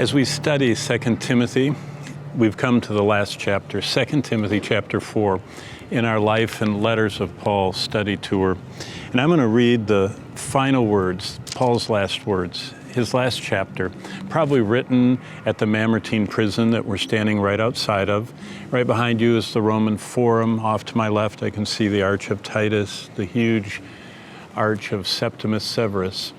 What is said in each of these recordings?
As we study 2 Timothy, we've come to the last chapter, 2 Timothy chapter 4, in our Life and Letters of Paul study tour. And I'm going to read the final words, Paul's last words, his last chapter, probably written at the Mamertine Prison that we're standing right outside of. Right behind you is the Roman Forum. Off to my left, I can see the Arch of Titus, the huge Arch of Septimus Severus.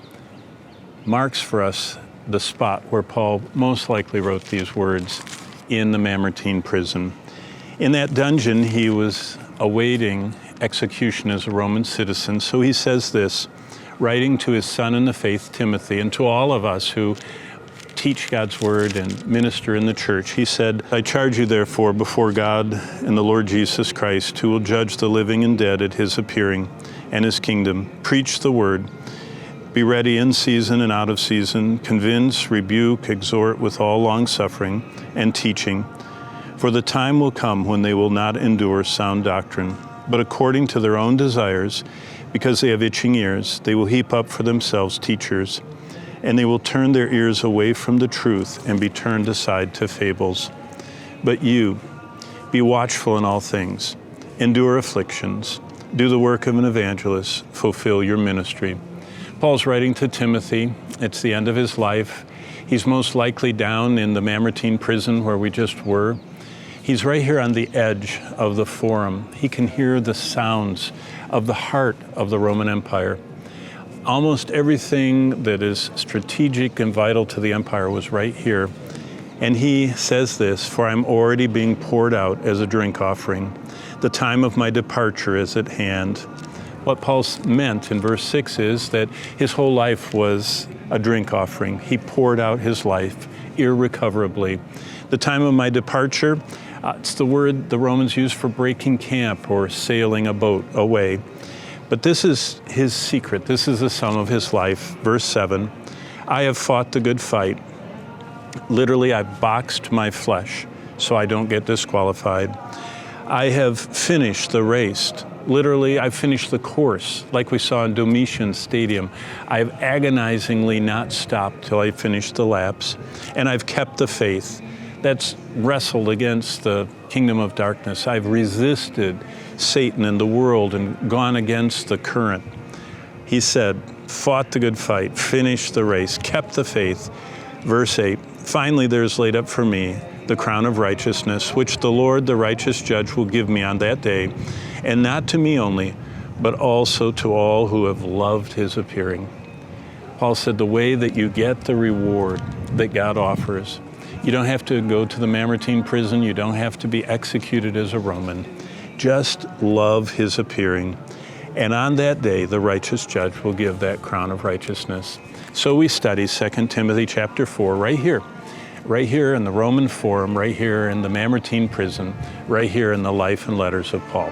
Marks for us the spot where Paul most likely wrote these words in the Mamertine Prison. In that dungeon, he was awaiting execution as a Roman citizen. So he says this, writing to his son in the faith, Timothy, and to all of us who teach God's word and minister in the church. He said, I charge you therefore before God and the Lord Jesus Christ, who will judge the living and dead at his appearing and his kingdom. Preach the word. Be ready in season and out of season. Convince, rebuke, exhort with all long-suffering and teaching. For the time will come when they will not endure sound doctrine, but according to their own desires, because they have itching ears, they will heap up for themselves teachers, and they will turn their ears away from the truth and be turned aside to fables. But you, be watchful in all things, endure afflictions, do the work of an evangelist, fulfill your ministry. Paul's writing to Timothy. It's the end of his life. He's most likely down in the Mamertine Prison where we just were. He's right here on the edge of the Forum. He can hear the sounds of the heart of the Roman Empire. Almost everything that is strategic and vital to the empire was right here. And he says this, for I'm already being poured out as a drink offering. The time of my departure is at hand. What Paul's meant in verse 6 is that his whole life was a drink offering. He poured out his life irrecoverably. The time of my departure, it's the word the Romans use for breaking camp or sailing a boat away. But this is his secret. This is the sum of his life. Verse 7, I have fought the good fight. Literally, I've boxed my flesh so I don't get disqualified. I have finished the race. Literally, I've finished the course, like we saw in Domitian's stadium. I've agonizingly not stopped till I finished the laps, and I've kept the faith. That's wrestled against the kingdom of darkness. I've resisted Satan and the world and gone against the current. He said, fought the good fight, finished the race, kept the faith. Verse 8, finally there is laid up for me the crown of righteousness, which the Lord, the righteous judge, will give me on that day, and not to me only, but also to all who have loved his appearing. Paul said the way that you get the reward that God offers, you don't have to go to the Mamertine Prison, you don't have to be executed as a Roman. Just love his appearing. And on that day, the righteous judge will give that crown of righteousness. So we study 2 Timothy chapter 4 right here in the Roman Forum, right here in the Mamertine Prison, right here in the Life and Letters of Paul.